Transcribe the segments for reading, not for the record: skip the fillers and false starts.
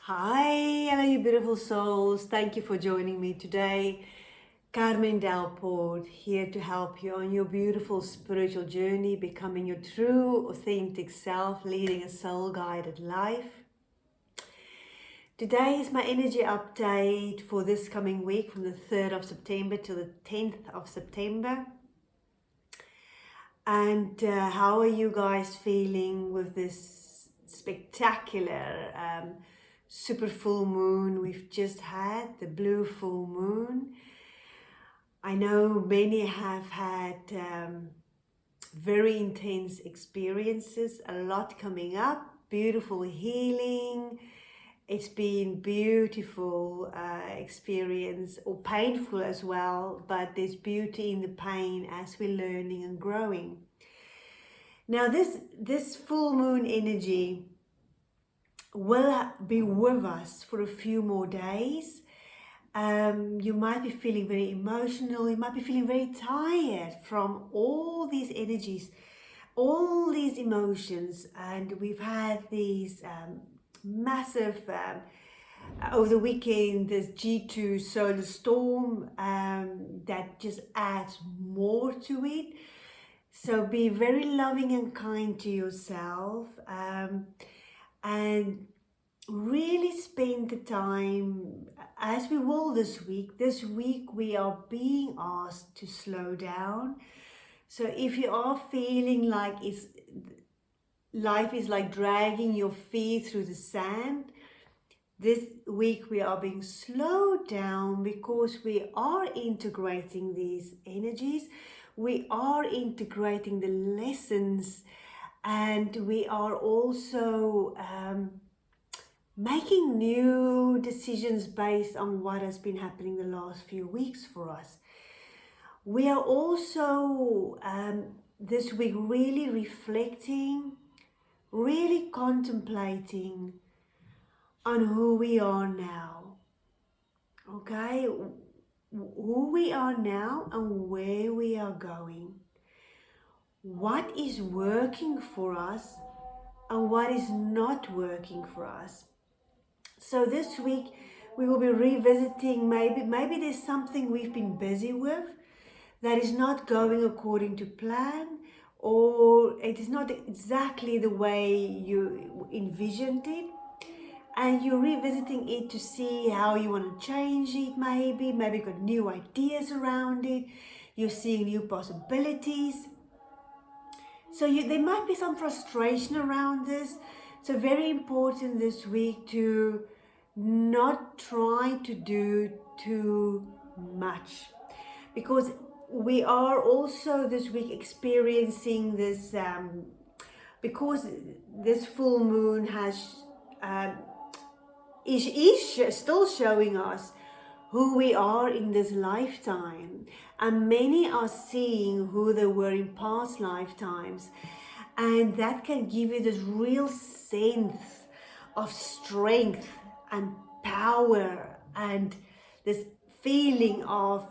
Hi, hello, you beautiful souls. Thank you for joining me today. Carmen Delport here to help you on your beautiful spiritual journey, becoming your true, authentic self, leading a soul-guided life. Today is my energy update for this coming week from the 3rd of September to the 10th of September. And how are you guys feeling with this spectacular super full moon we've just had, the blue full moon? I know many have had very intense experiences, a lot coming up, beautiful healing. It's been beautiful experience, or painful as well, but there's beauty in the pain as we're learning and growing. Now this full moon energy will be with us for a few more days. You might be feeling very emotional, you might be feeling very tired from all these energies, all these emotions, and we've had these massive over the weekend, this G2 solar storm that just adds more to it. So be very loving and kind to yourself, and really spend the time, as we will this week. This week we are being asked to slow down. So if you are feeling like life is like dragging your feet through the sand, this week we are being slowed down because we are integrating these energies. We are integrating the lessons, and we are also making new decisions based on what has been happening the last few weeks for us. We are also this week really reflecting, really contemplating on who we are now. Okay, who we are now and where we are going. What is working for us and what is not working for us. So this week we will be revisiting, maybe there's something we've been busy with that is not going according to plan, or it is not exactly the way you envisioned it, and you're revisiting it to see how you want to change it. Maybe you've got new ideas around it, you're seeing new possibilities. So there might be some frustration around this. So very important this week to not try to do too much, because we are also this week experiencing this, because this full moon has is still showing us who we are in this lifetime, and many are seeing who they were in past lifetimes, and that can give you this real sense of strength and power and this feeling of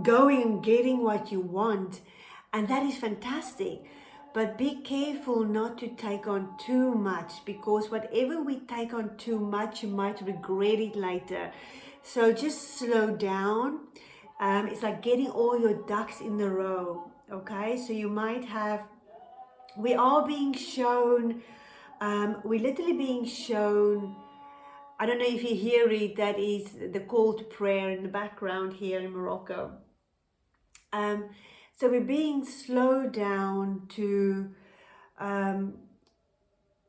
going and getting what you want, and that is fantastic. But be careful not to take on too much, because whatever we take on too much, you might regret it later. So just slow down. It's like getting all your ducks in a row. Okay, so you might have, we are being shown, we're literally being shown, I don't know if you hear it, that is the call to prayer in the background here in Morocco. So we're being slowed down to,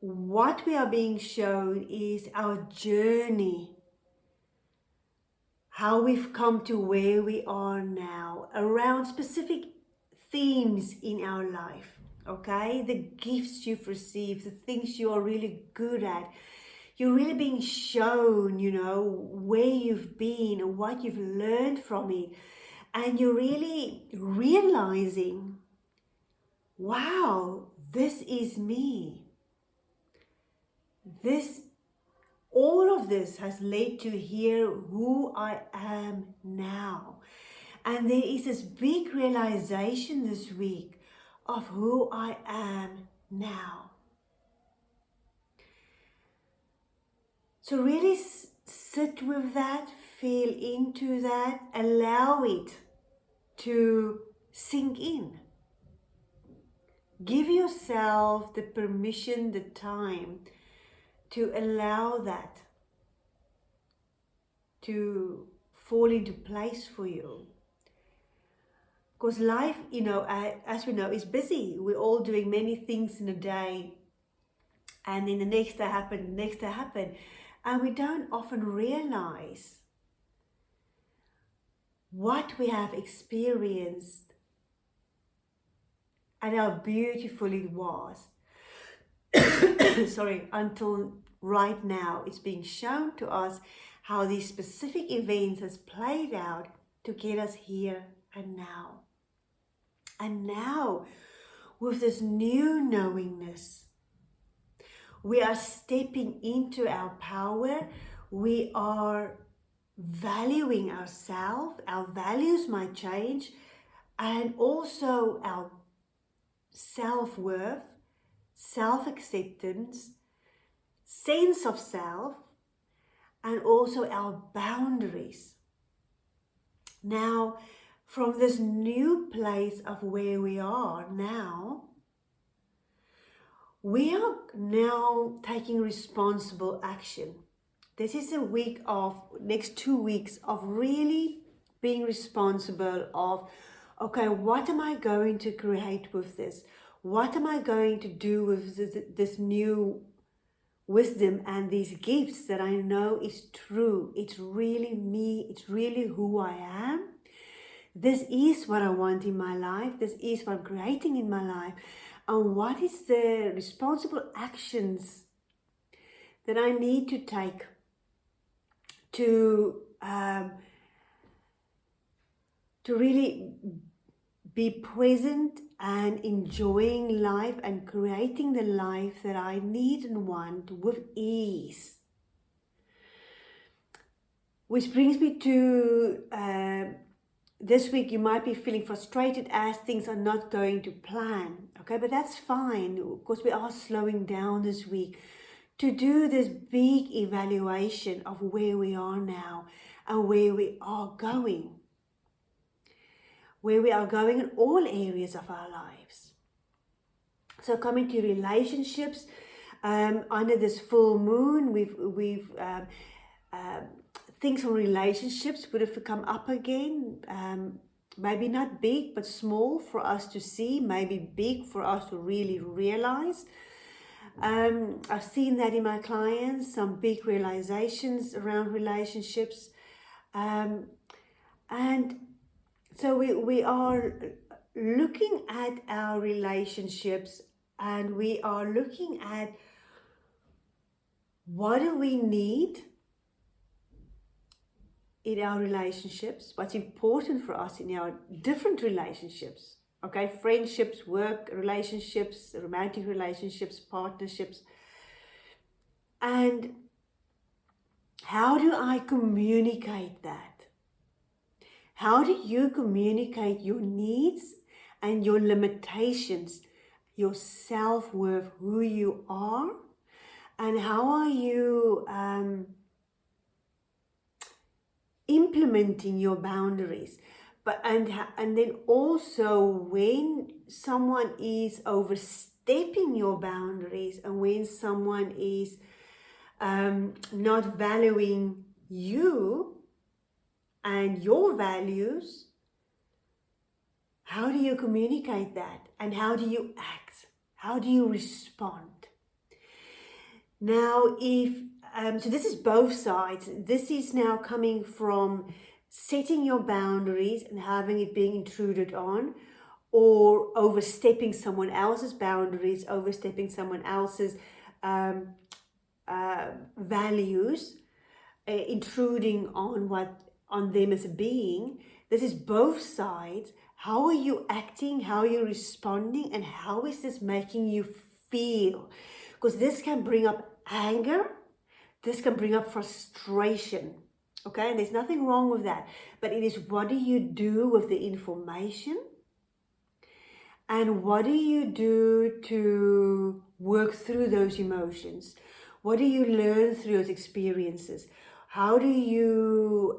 what we are being shown is our journey, how we've come to where we are now, around specific themes in our life. Okay, the gifts you've received, the things you are really good at. You're really being shown, where you've been and what you've learned from it. And you're really realizing, wow, this is me. All of this has led to here who I am now. And there is this big realization this week of who I am now. So really sit with that, feel into that, allow it to sink in. Give yourself the permission, the time to allow that to fall into place for you. Because life, as we know, is busy. We're all doing many things in a day, and then the next day happen, and we don't often realize what we have experienced and how beautiful it was. Sorry, until right now it's being shown to us how these specific events has played out to get us here and now. And now, with this new knowingness, we are stepping into our power. We are valuing ourselves. Our values might change, and also our self-worth, self-acceptance, sense of self, and also our boundaries. Now, from this new place of where we are now, we are now taking responsible action. This is a week of, next 2 weeks of really being responsible of, okay, what am I going to create with this? What am I going to do with this new wisdom and these gifts that I know is true? It's really me. It's really who I am. This is what I want in my life. This is what I'm creating in my life. And what is the responsible actions that I need to take to really be present and enjoying life and creating the life that I need and want with ease. Which brings me to this week. You might be feeling frustrated as things are not going to plan, okay? But that's fine, because we are slowing down this week to do this big evaluation of where we are now and where we are going. Where we are going in all areas of our lives. So coming to relationships, under this full moon, we've things from relationships would have come up again. Maybe not big, but small for us to see. Maybe big for us to really realize. I've seen that in my clients, some big realizations around relationships. And so we are looking at our relationships, and we are looking at what do we need in our relationships, what's important for us in our different relationships, okay? Friendships, work relationships, romantic relationships, partnerships. And how do I communicate that? How do you communicate your needs and your limitations, your self-worth, who you are, and how are you implementing your boundaries? But and then also, when someone is overstepping your boundaries, and when someone is not valuing you and your values, how do you communicate that? And how do you act? How do you respond? Now, so this is both sides. This is now coming from setting your boundaries and having it being intruded on, or overstepping someone else's boundaries, overstepping someone else's values, intruding on them as a being. This is both sides. How are you acting? How are you responding? And how is this making you feel? Because this can bring up anger. This can bring up frustration. Okay, and there's nothing wrong with that. But it is, what do you do with the information? And what do you do to work through those emotions? What do you learn through those experiences? How do you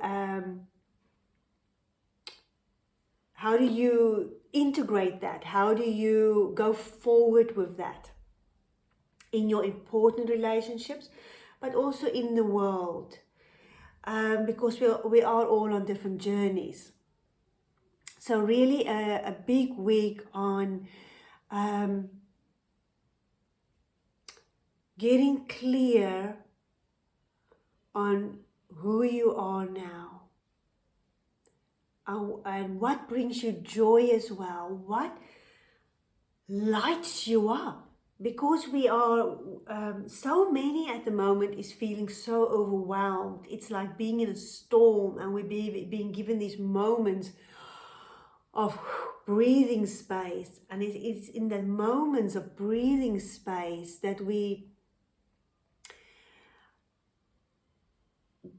integrate that? How do you go forward with that in your important relationships, but also in the world? Because we are all on different journeys. So really a big week on getting clear on who you are now, and what brings you joy as well, what lights you up. Because we are, so many at the moment is feeling so overwhelmed. It's like being in a storm, and we're being given these moments of breathing space. And it's in the moments of breathing space that we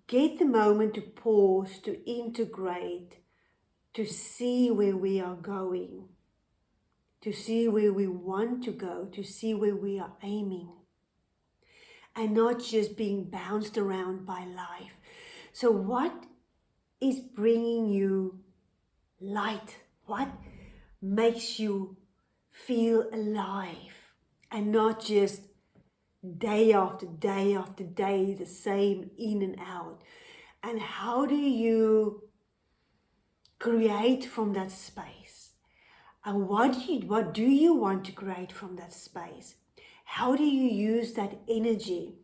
get the moment to pause, to integrate, to see where we are going, to see where we want to go, to see where we are aiming, and not just being bounced around by life. So what is bringing you light? What makes you feel alive, and not just day after day after day, the same in and out? And how do you create from that space? And what do you want to create from that space? How do you use that energy?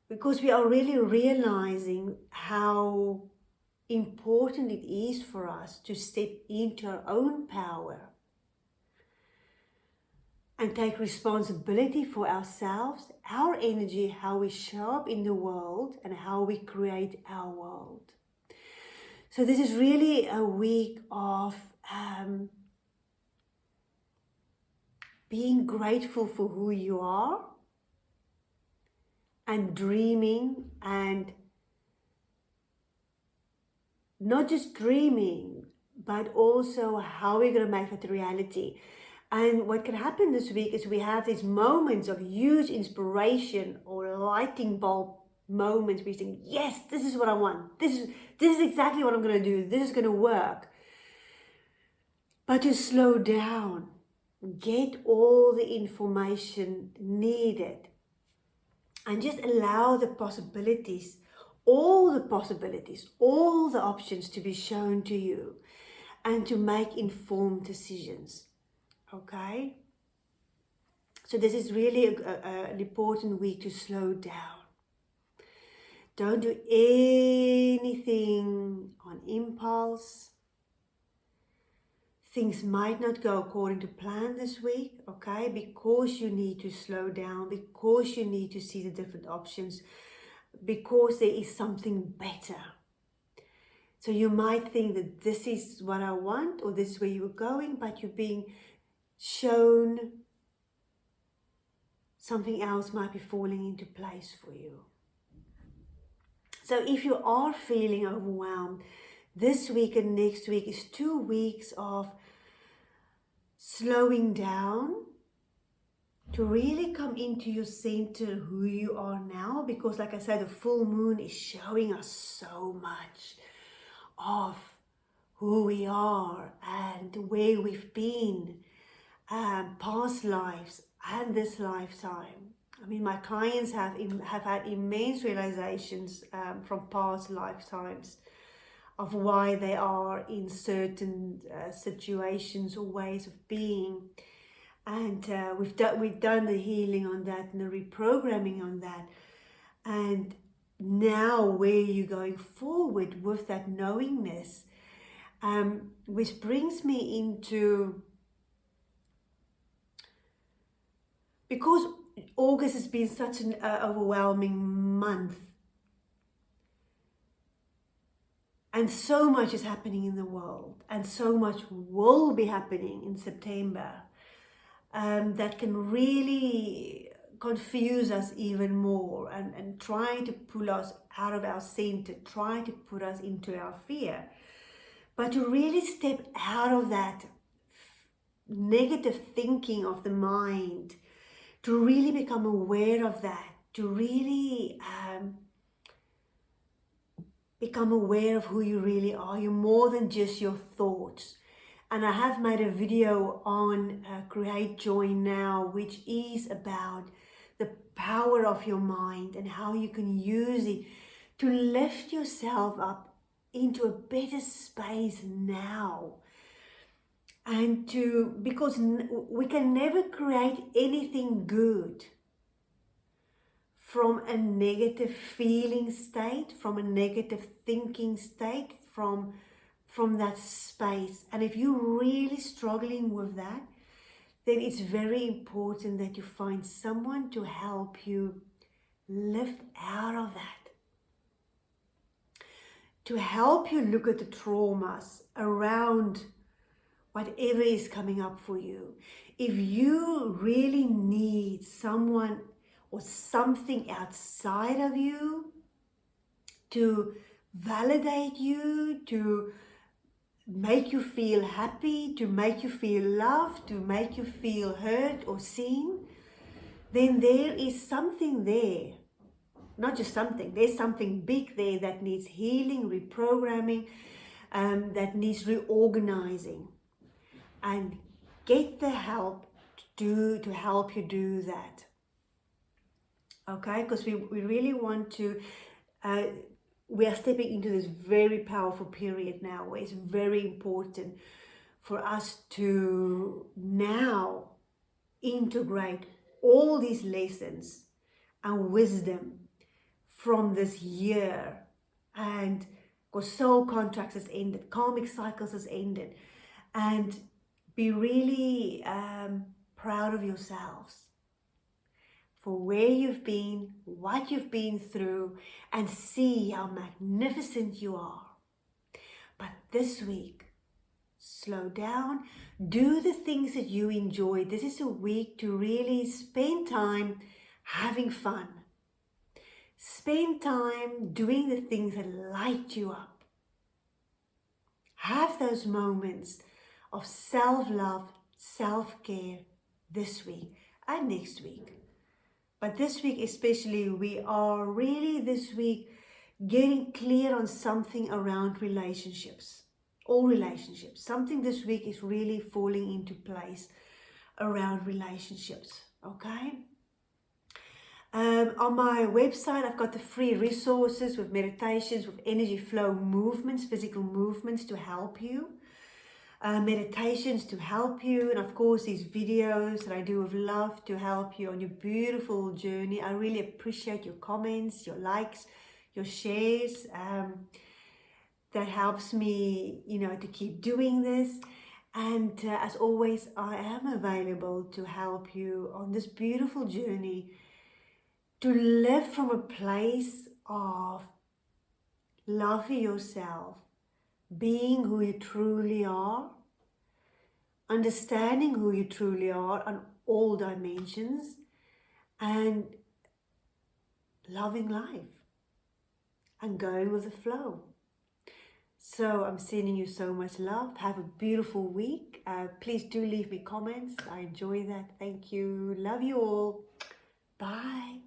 Because we are really realizing how important it is for us to step into our own power and take responsibility for ourselves, our energy, how we show up in the world, and how we create our world. So this is really a week of being grateful for who you are, and dreaming, and not just dreaming, but also how we're going to make that a reality. And what can happen this week is we have these moments of huge inspiration or lighting bulb moments. We think, yes, this is what I want. This is exactly what I'm going to do. This is going to work. But to slow down, get all the information needed, and just allow the possibilities, all the options to be shown to you, and to make informed decisions. Okay? So this is really an important week to slow down. Don't do anything on impulse. Things might not go according to plan this week, okay? Because you need to slow down, because you need to see the different options, because there is something better. So you might think that this is what I want, or this is where you're going, but you're being shown something else might be falling into place for you. So if you are feeling overwhelmed, this week and next week is 2 weeks of slowing down to really come into your center, who you are now. Because like I said, the full moon is showing us so much of who we are and where we've been, past lives and this lifetime. I mean, my clients have had immense realizations from past lifetimes of why they are in certain situations or ways of being. And we've done the healing on that and the reprogramming on that. And now where you're going forward with that knowingness, which brings me into, because August has been such an overwhelming month, and so much is happening in the world, and so much will be happening in September, that can really confuse us even more and try to pull us out of our center, try to put us into our fear. But to really step out of that negative thinking of the mind to really become aware of that, to really become aware of who you really are. You're more than just your thoughts. And I have made a video on Create Joy Now, which is about the power of your mind and how you can use it to lift yourself up into a better space now. And because we can never create anything good from a negative feeling state, from a negative thinking state, from that space. And if you're really struggling with that, then it's very important that you find someone to help you lift out of that, to help you look at the traumas around whatever is coming up for you. If you really need someone or something outside of you to validate you, to make you feel happy, to make you feel loved, to make you feel heard or seen, then there is something there. Not just something, there's something big there that needs healing, reprogramming, that needs reorganizing. And get the help to help you do that. Okay, because we really want to, we are stepping into this very powerful period now where it's very important for us to now integrate all these lessons and wisdom from this year. And because soul contracts has ended, karmic cycles has ended, and be really proud of yourselves for where you've been, what you've been through, and see how magnificent you are. But this week, slow down, do the things that you enjoy. This is a week to really spend time having fun. Spend time doing the things that light you up. Have those moments of self-love, self-care this week and next week. But this week especially, we are really this week getting clear on something around relationships. All relationships. Something this week is really falling into place around relationships. Okay? On my website, I've got the free resources with meditations, with energy flow movements, physical movements to help you. Meditations to help you, and of course these videos that I do with love to help you on your beautiful journey. I really appreciate your comments, your likes, your shares. That helps me, to keep doing this. And as always, I am available to help you on this beautiful journey to live from a place of loving yourself, being who you truly are, understanding who you truly are on all dimensions, and loving life and going with the flow. So I'm sending you so much love. Have a beautiful week. Please do leave me comments. I enjoy that. Thank you. Love you all. Bye.